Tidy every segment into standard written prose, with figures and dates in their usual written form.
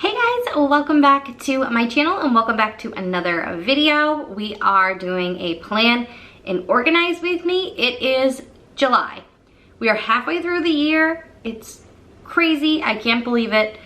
Hey guys, welcome back to my channel and welcome back to another video. We are doing a plan and organize with me. It is July. We are halfway through the year. It's crazy, I can't believe it,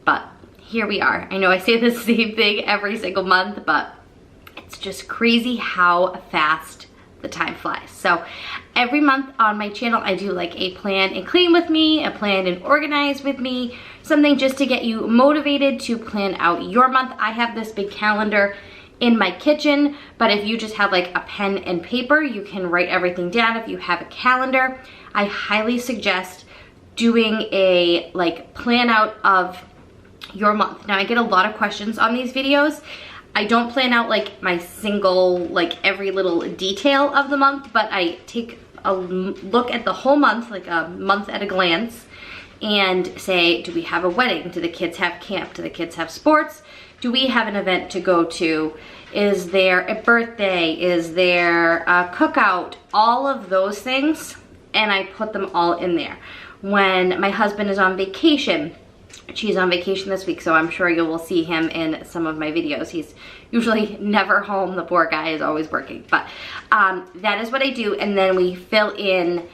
but here we are. I know I say the same thing every single month, but it's just crazy how fast the time flies. So every month on my channel I do like a plan and clean with me, a plan and organize with me, something just to get you motivated to plan out your month. I have this big calendar in my kitchen, but if you just have like a pen and paper, you can write everything down. If you have a calendar, I highly suggest doing a plan out of your month. Now I get a lot of questions on these videos. I don't plan out like my single, every little detail of the month, but I take a look at the whole month, like a month at a glance, and say, do we have a wedding? Do the kids have camp? Do the kids have sports? Do we have an event to go to? Is there a birthday? Is there a cookout? All of those things, and I put them all in there. When my husband is on vacation, she's on vacation this week, so I'm sure you will see him in some of my videos. He's usually never home. The poor guy is always working. But that is what I do, and then we fill in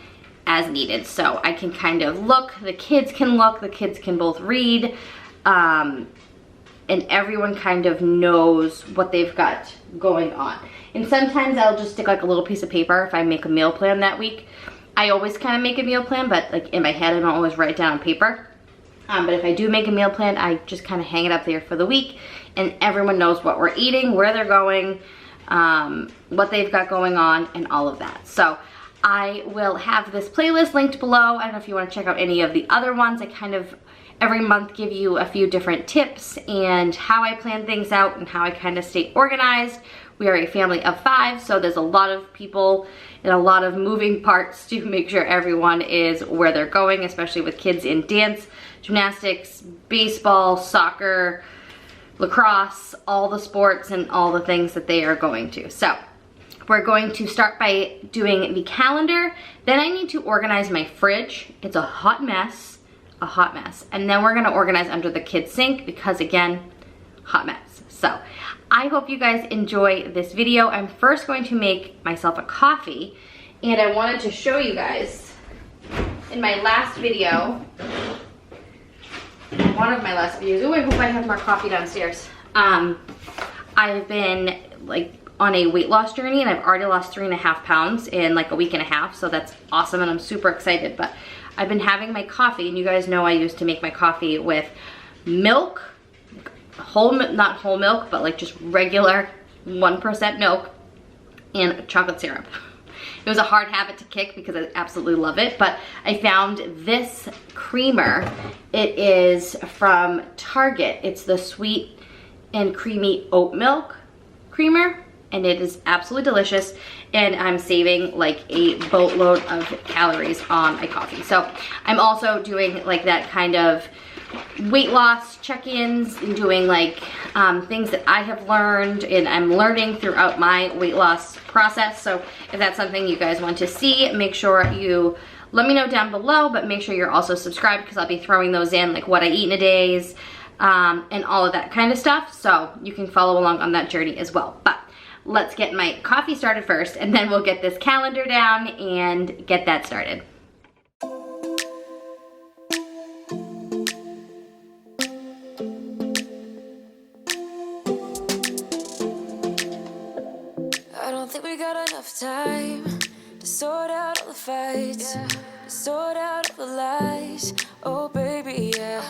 as needed. So I can kind of look, the kids can look, the kids can both read, and everyone kind of knows what they've got going on. And sometimes I'll just stick like a little piece of paper if I make a meal plan that week. I always kind of make a meal plan, but like in my head I don't always write it down on paper. But if I do make a meal plan, I just kind of hang it up there for the week, and everyone knows what we're eating, where they're going, what they've got going on, and all of that. So I will have this playlist linked below. I don't know if you want to check out any of the other ones. I kind of every month give you a few different tips and how I plan things out and how I kind of stay organized. We are a family of 5, so there's a lot of people and a lot of moving parts to make sure everyone is where they're going, especially with kids in dance, gymnastics, baseball, soccer, lacrosse, all the sports and all the things that they are going to. So we're going to start by doing the calendar. Then I need to organize my fridge. It's a hot mess, And then we're gonna organize under the kids' sink because again, hot mess. So I hope you guys enjoy this video. I'm first going to make myself a coffee, and I wanted to show you guys in my last video, one of my last videos. Oh, I hope I have more coffee downstairs. I've been on a weight loss journey, and I've already lost 3.5 pounds in like a week and a half, so that's awesome and I'm super excited. But I've been having my coffee, and you guys know I used to make my coffee with milk, not whole milk, but like just regular 1% milk and chocolate syrup. It was a hard habit to kick because I absolutely love it, but I found this creamer. It is from Target. It's the sweet and creamy oat milk creamer, and it is absolutely delicious, and I'm saving like a boatload of calories on my coffee. So I'm also doing like that kind of weight loss check-ins and doing things that I have learned and I'm learning throughout my weight loss process. So if that's something you guys want to see, make sure you let me know down below, but make sure you're also subscribed because I'll be throwing those in, like what I eat in a days, and all of that kind of stuff, so you can follow along on that journey as well. But let's get my coffee started first, and then we'll get this calendar down and get that started. I don't think we got enough time to sort out all the fights, to sort out all the lies. Oh baby, yeah.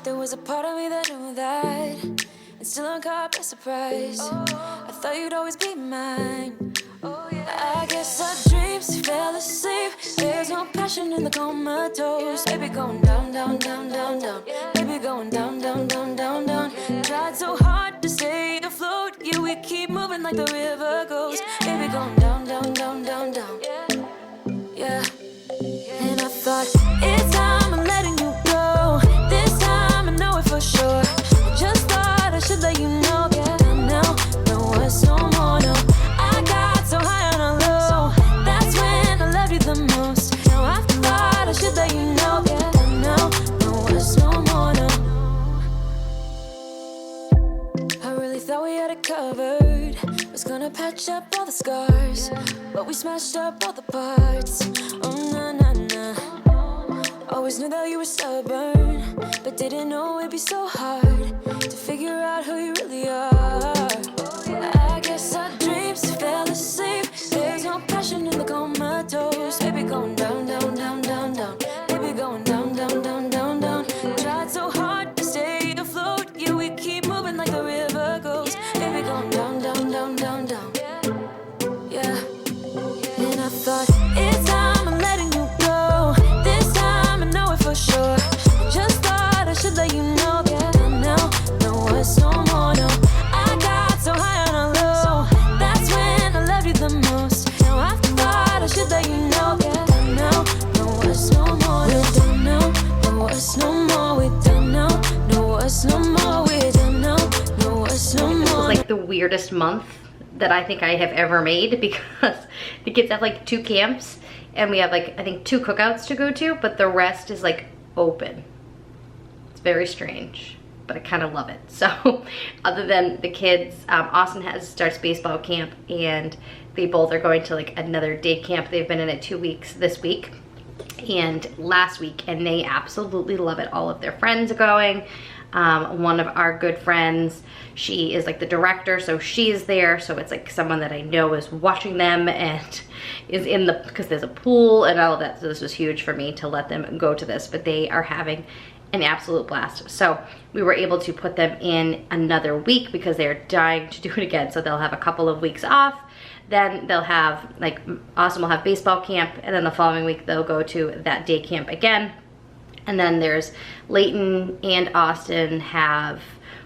There was a part of me that knew that, and still I'm caught by surprise. I thought you'd always be mine. I guess our dreams fell asleep. There's no passion in the comatose. Baby going down, down, down, down, down. Baby going down, down, down, down, down. Tried so hard to stay afloat. Yeah, we keep moving like the river goes. Baby going down, down, down, down, down. Yeah. And I thought, it's time I'm letting you go. This time I know it for sure. I just thought I should let you know. Yeah, now, no words, no more, no. I got so high on a low. That's when I loved you the most. Now I thought I should let you know. Yeah, now, no words, no more, no. gonna patch up all the scars, but we smashed up all the parts. Oh, na na na. Always knew that you were stubborn, but didn't know it'd be so hard to figure out who you really are. I guess our dreams fell asleep. There's no passion in the comatose. Baby going down, down, down, down, down. Baby going down, down, down, down, down. Tried so hard to stay afloat, yeah, we keep moving like the river goes. Baby going down, down, down, down, down. Yeah. And I thought, it's time I'm letting you go. This time I know it for sure. Just thought I should let you know. Yeah, now, no words no more, no. I got so high on a low. That's when I loved you the most. Now I thought I should let you know. Yeah, now, no words no more. We're done now. No words no more. We're done now. No words no more. We're done now. No words no more. This was like the weirdest month that I think I have ever made, because the kids have like 2 camps and we have like, I think 2 cookouts to go to, but the rest is like open. It's very strange, but I kind of love it. So other than the kids, Austin starts baseball camp, and they both are going to like another day camp. They've been in it 2 weeks this week and last week, and they absolutely love it. All of their friends are going. One of our good friends, she is like the director, so she's there, so it's like someone that I know is watching them and is in the, because there's a pool and all of that, so this was huge for me to let them go to this, but they are having an absolute blast. So we were able to put them in another week because they're dying to do it again, so they'll have a couple of weeks off. Then they'll have, like, Austin will have baseball camp, and then the following week they'll go to that day camp again. And then there's Layton and Austin have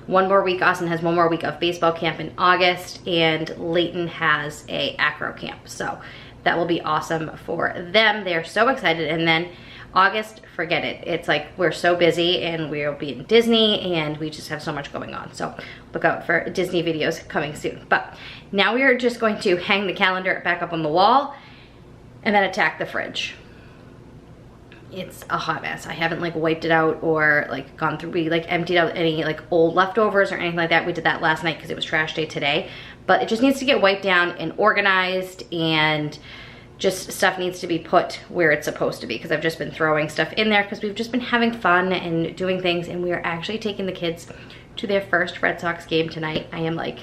one more week. Austin has one more week of baseball camp in August, and Layton has a acro camp. So that will be awesome for them. They're so excited. And then August, forget it. It's like we're so busy, and we'll be in Disney, and we just have so much going on. So look out for Disney videos coming soon. But now we are just going to hang the calendar back up on the wall and then attack the fridge. It's a hot mess. I haven't like wiped it out or like gone through, we like emptied out any like old leftovers or anything like that. We did that last night because it was trash day today, but it just needs to get wiped down and organized, and just stuff needs to be put where it's supposed to be, because I've just been throwing stuff in there because we've just been having fun and doing things, and we are actually taking the kids to their first Red Sox game tonight. I am like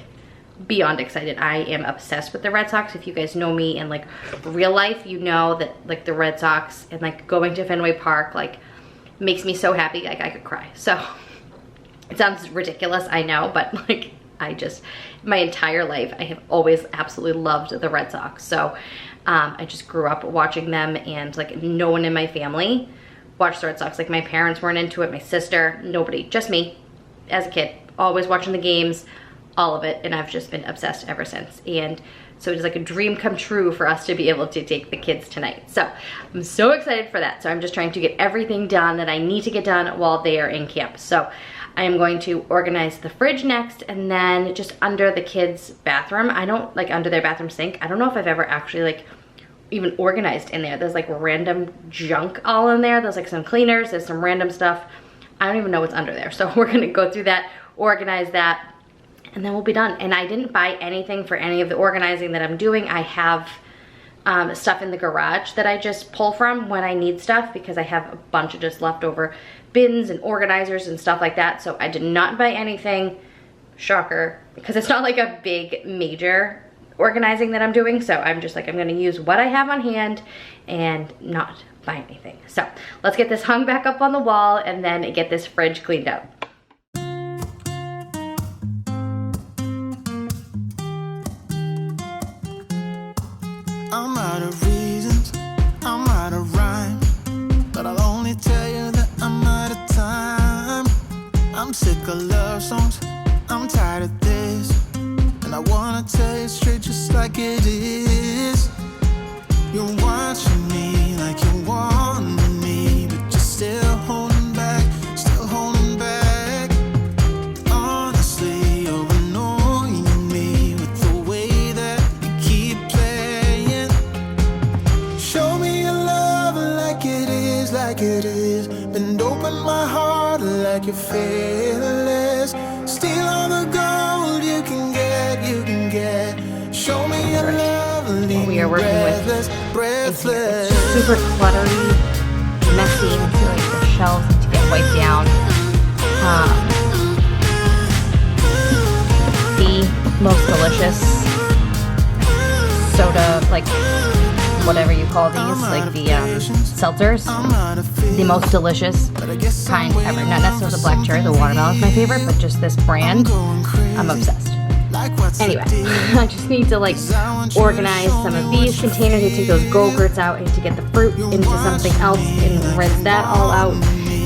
beyond excited. I am obsessed with the Red Sox. If you guys know me in like real life, you know that like the Red Sox and like going to Fenway Park like makes me so happy, like I could cry. So it sounds ridiculous, I know, but like I just, my entire life I have always absolutely loved the Red Sox. So I just grew up watching them, and like no one in my family watched the Red Sox. Like my parents weren't into it, my sister, nobody, just me as a kid, always watching the games, all of it, and I've just been obsessed ever since. And so it's like a dream come true for us to be able to take the kids tonight. So I'm so excited for that. So I'm just trying to get everything done that I need to get done while they are in camp. So I am going to organize the fridge next, and then just under the kids' bathroom, I don't, like under their bathroom sink, I don't know if I've ever actually like even organized in there. There's like random junk all in there. There's like some cleaners, there's some random stuff. I don't even know what's under there. So we're gonna go through that, organize that, and then we'll be done. And I didn't buy anything for any of the organizing that I'm doing. I have stuff in the garage that I just pull from when I need stuff, because I have a bunch of just leftover bins and organizers and stuff like that. So I did not buy anything, shocker, because it's not like a big major organizing that I'm doing. So I'm just like, I'm gonna use what I have on hand and not buy anything. So let's get this hung back up on the wall and then get this fridge cleaned up. I'm out of reasons, I'm out of rhyme, but I'll only tell you that I'm out of time. I'm sick of love songs, I'm tired of this, and I wanna tell you straight just like it is. You're watching me like you want me, but you're still holding back, still holding back. Honestly, you're annoying me with the way that you keep playing. Show me your love like it is, like it is. Bend open my heart like you're fearless. Steal all the gold you can get, you can get. what we are working with in here. It's just super cluttery, messy, and I feel like the shelves need to get wiped down. The most delicious soda, like whatever you call these, like the seltzers, the most delicious kind ever. Not necessarily the black cherry, the watermelon is my favorite, but just this brand, I'm obsessed. Anyway, I just need to like organize some of these containers. I take those Go-Gurts out. I need to get the fruit into something else and rinse that all out.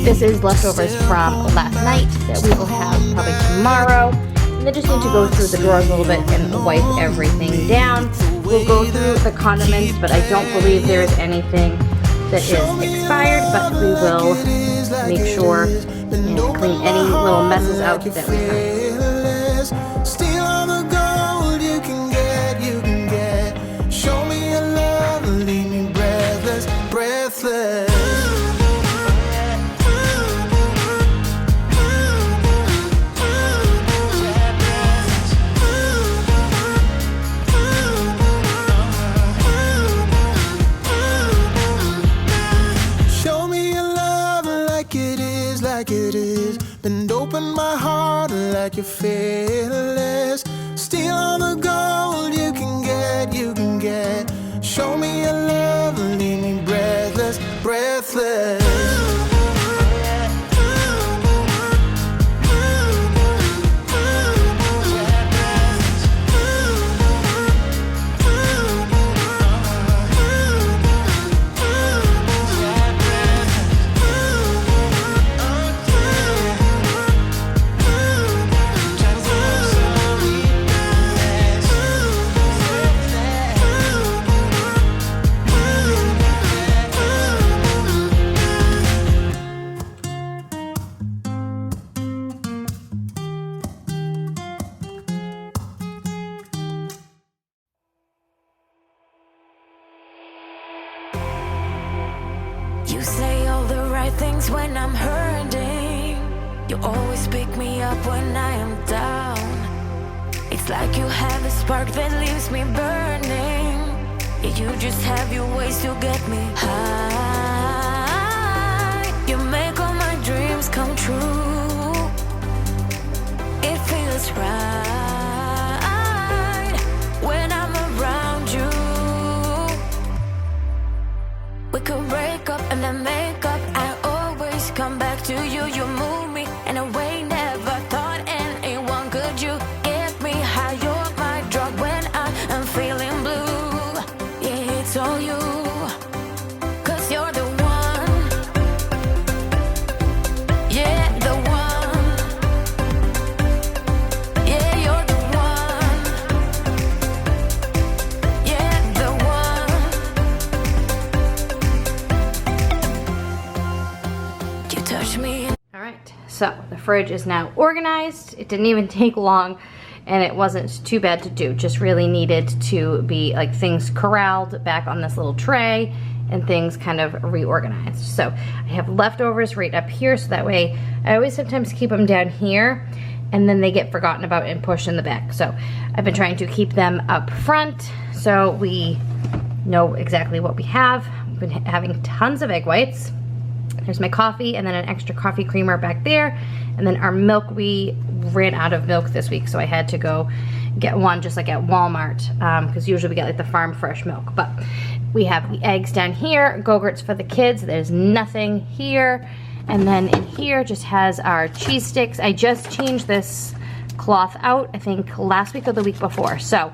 This is leftovers from last night that we will have probably tomorrow. And I just need to go through the drawers a little bit and wipe everything down. We'll go through the condiments, but I don't believe there is anything that is expired, but we will make sure and clean any little messes out that we have. Steal all the gold you can get. Show me your love, leave me breathless, breathless. Show me your love like it is, like it is. Bend open my heart like you're fearless. Steal all the gold you can get. Show me your love, leave me breathless, breathless. You say all the right things when I'm hurting. You always pick me up when I am down. It's like you have a spark that leaves me burning. Yeah, you just have your ways to get me high. You make all my dreams come true. It feels right when I'm around you. We could break up and then make up. I always come back to you. You move me in a way never thought anyone could. You get me high. You're my drug when I am feeling blue. Yeah, it's all you. 'Cause you're the one. Yeah, the one. Yeah, you're the one. Yeah, the one. You touch me. All right, so the fridge is now organized. It didn't even take long, and it wasn't too bad to do. Just really needed to be like things corralled back on this little tray and things kind of reorganized. So I have leftovers right up here, so that way I always sometimes keep them down here and then they get forgotten about and pushed in the back. So I've been trying to keep them up front so we know exactly what we have. We've been having tons of egg whites. There's my coffee and then an extra coffee creamer back there. And then our milk, we ran out of milk this week, so I had to go get one just like at Walmart, because usually we get like the farm fresh milk. But we have the eggs down here, Go-Gurts for the kids. There's nothing here. And then in here just has our cheese sticks. I just changed this cloth out, I think last week or the week before. So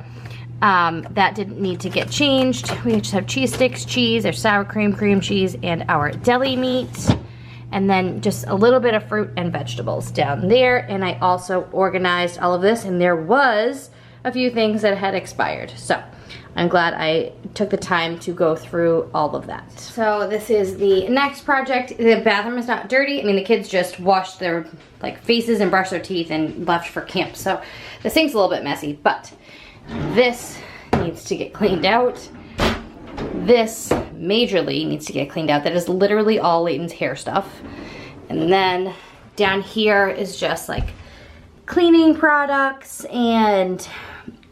that didn't need to get changed. We just have cheese sticks, cheese, there's sour cream, cream cheese, and our deli meat. And then just a little bit of fruit and vegetables down there. And I also organized all of this, and there was a few things that had expired. So I'm glad I took the time to go through all of that. So this is the next project. The bathroom is not dirty. I mean, the kids just washed their like faces and brushed their teeth and left for camp. So the sink's a little bit messy, but this needs to get cleaned out. This majorly needs to get cleaned out. That is literally all Layton's hair stuff. And then down here is just like cleaning products and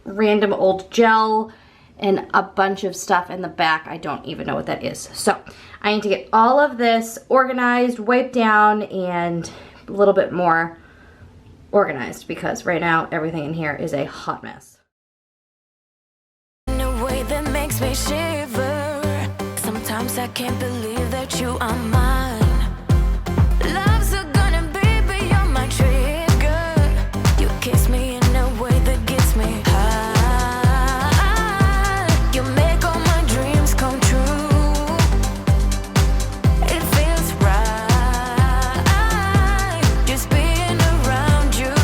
random old gel and a bunch of stuff in the back. I don't even know what that is. So I need to get all of this organized, wiped down, and a little bit more organized because right now everything in here is a hot mess. In a way that makes me shiver. Sometimes I can't believe that you are mine. Love's a gun and baby, you're my trigger. You kiss me in a way that gets me high. You make all my dreams come true. It feels right just being around you.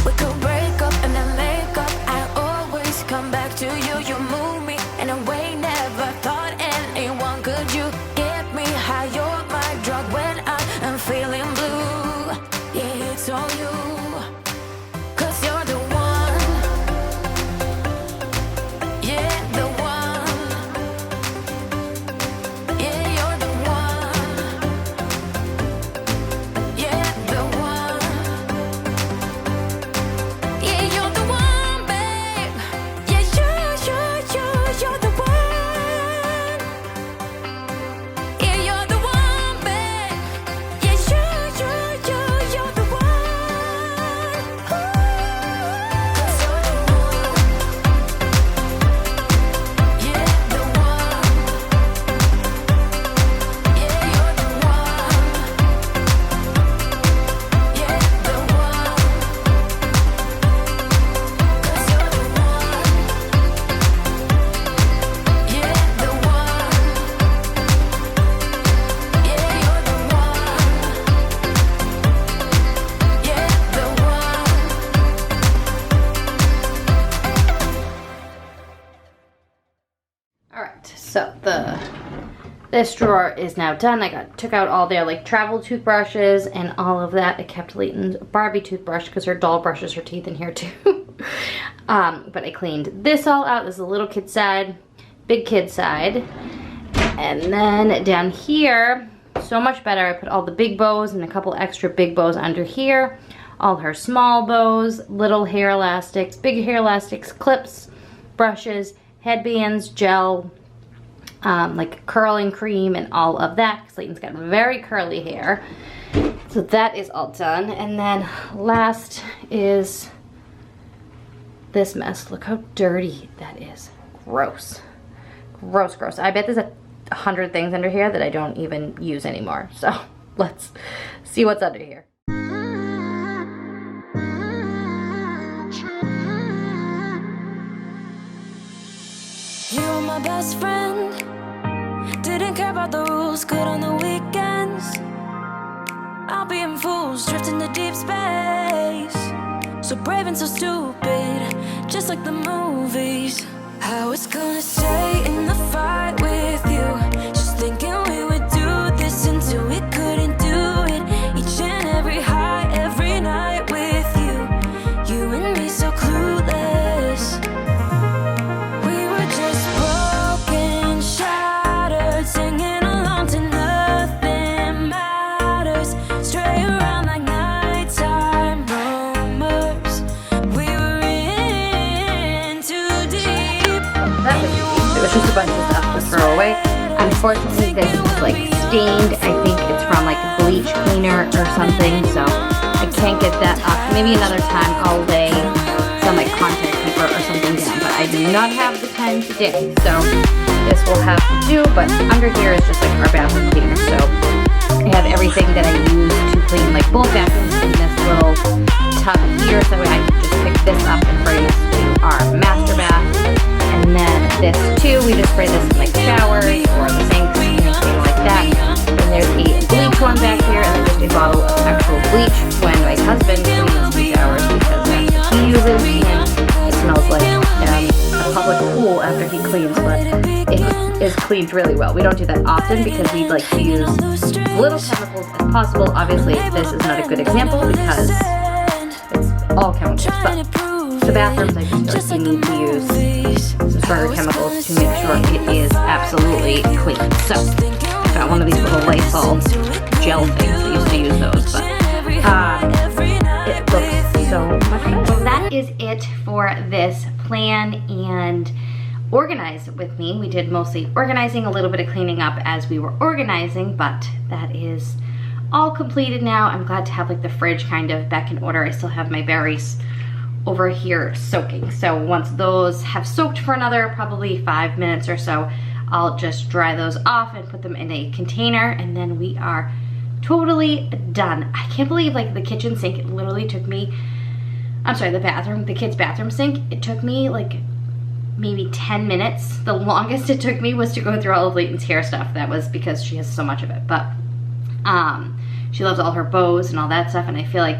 We could break up and then make up. I always come back to you. You move me in a way never thought anyone could. You get me high, you're my drug when I am feeling blue. Yeah, it's all you, 'cause you're the one. Yeah, the one. Yeah, you're the one. Yeah, the one. Yeah, you're the one, babe. Yeah, you're the one. Yeah, you're the one, babe. Yeah, you're the one. 'Cause you're the one. Yeah, the one. Yeah, you're the one. Yeah, the one. 'Cause you're the one. Yeah, the one. Yeah, you're the one. Yeah, the one. All right, so this drawer is now done. I took out all their like travel toothbrushes and all of that. I kept Leighton's Barbie toothbrush because her doll brushes her teeth in here too. But I cleaned this all out. This is the little kid side, big kid side. And then down here, so much better. I put all the big bows and a couple extra big bows under here. All her small bows, little hair elastics, big hair elastics, clips, brushes, headbands, gel, like curling cream and all of that. Because Leighton's got very curly hair. So that is all done. And then last is this mess. Look how dirty that is. Gross. Gross, gross. I bet there's 100 things under here that I don't even use anymore. So let's see what's under here. You were my best friend. Didn't care about the rules, good on the weekends. I'll be in fools, drifting to deep space. So brave and so stupid, just like the movies. I was gonna stay in the fight with you, just thinking we would do this until we couldn't do it. Each and every high, every night with you. You and me so clueless. We were just broken, shattered, singing along to nothing matters. Stray around like nighttime rumors. We were in too deep. That was easy. It was just a bunch of stuff to throw away. Unfortunately, this is like stained. I think it's from like bleach cleaner or something, so I can't get that up. Maybe another time I'll lay some like contact paper or something down, but I do not have the time today, so this will have to do. But under here is just like our bathroom cleaner, so I have everything that I use to clean like both bathrooms in this little tub here, so I can just pick this up and bring this to our master bath. And then this too, we just spray this in like showers or the sinks, anything like that. And there's a bleach one back here, and then just a bottle of actual bleach when my husband cleans the showers because that's what he uses, and it smells like a public pool after he cleans, but it is cleaned really well. We don't do that often because we like to use as little chemicals as possible. Obviously, this is not a good example because it's all chemicals, but the bathrooms, I just feel like you need to use some stronger chemicals to make sure it is absolutely clean. So, I got one of these little Lysol gel things. I used to use those, but it looks so much better. So that is it for this plan and organize with me. We did mostly organizing, a little bit of cleaning up as we were organizing, but that is all completed now. I'm glad to have like the fridge kind of back in order. I still have my berries over here soaking. So once those have soaked for another probably 5 minutes or so, I'll just dry those off and put them in a container, and then we are totally done. I can't believe like the kitchen sink, it literally took me, I'm sorry, the kids' bathroom sink, it took me like maybe 10 minutes. The longest it took me was to go through all of Layton's hair stuff. That was because she has so much of it, but she loves all her bows and all that stuff, and I feel like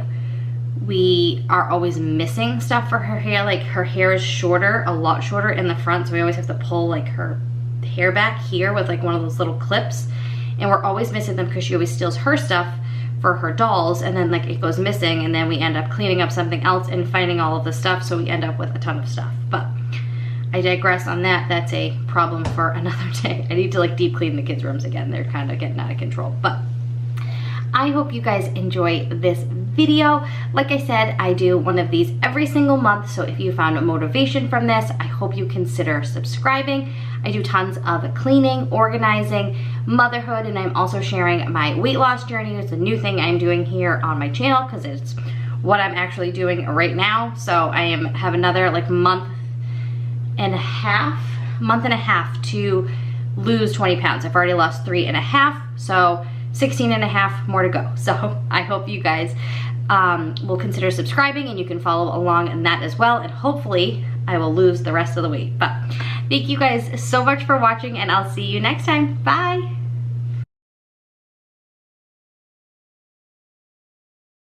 we are always missing stuff for her hair. Like her hair is shorter, a lot shorter in the front, so we always have to pull like her hair back here with like one of those little clips, and we're always missing them because she always steals her stuff for her dolls, and then like it goes missing, and then we end up cleaning up something else and finding all of the stuff, so we end up with a ton of stuff. But I digress on that. That's a problem for another day. I need to like deep clean the kids' rooms again. They're kind of getting out of control. But I hope you guys enjoy this video. Like I said, I do one of these every single month, so if you found motivation from this, I hope you consider subscribing. I do tons of cleaning, organizing, motherhood, and I'm also sharing my weight loss journey. It's a new thing I'm doing here on my channel because it's what I'm actually doing right now. So I have another like month and a half to lose 20 pounds. I've already lost 3.5, so 16.5 more to go. So I hope you guys will consider subscribing, and you can follow along in that as well, and hopefully I will lose the rest of the weight. But thank you guys so much for watching, and I'll see you next time. Bye.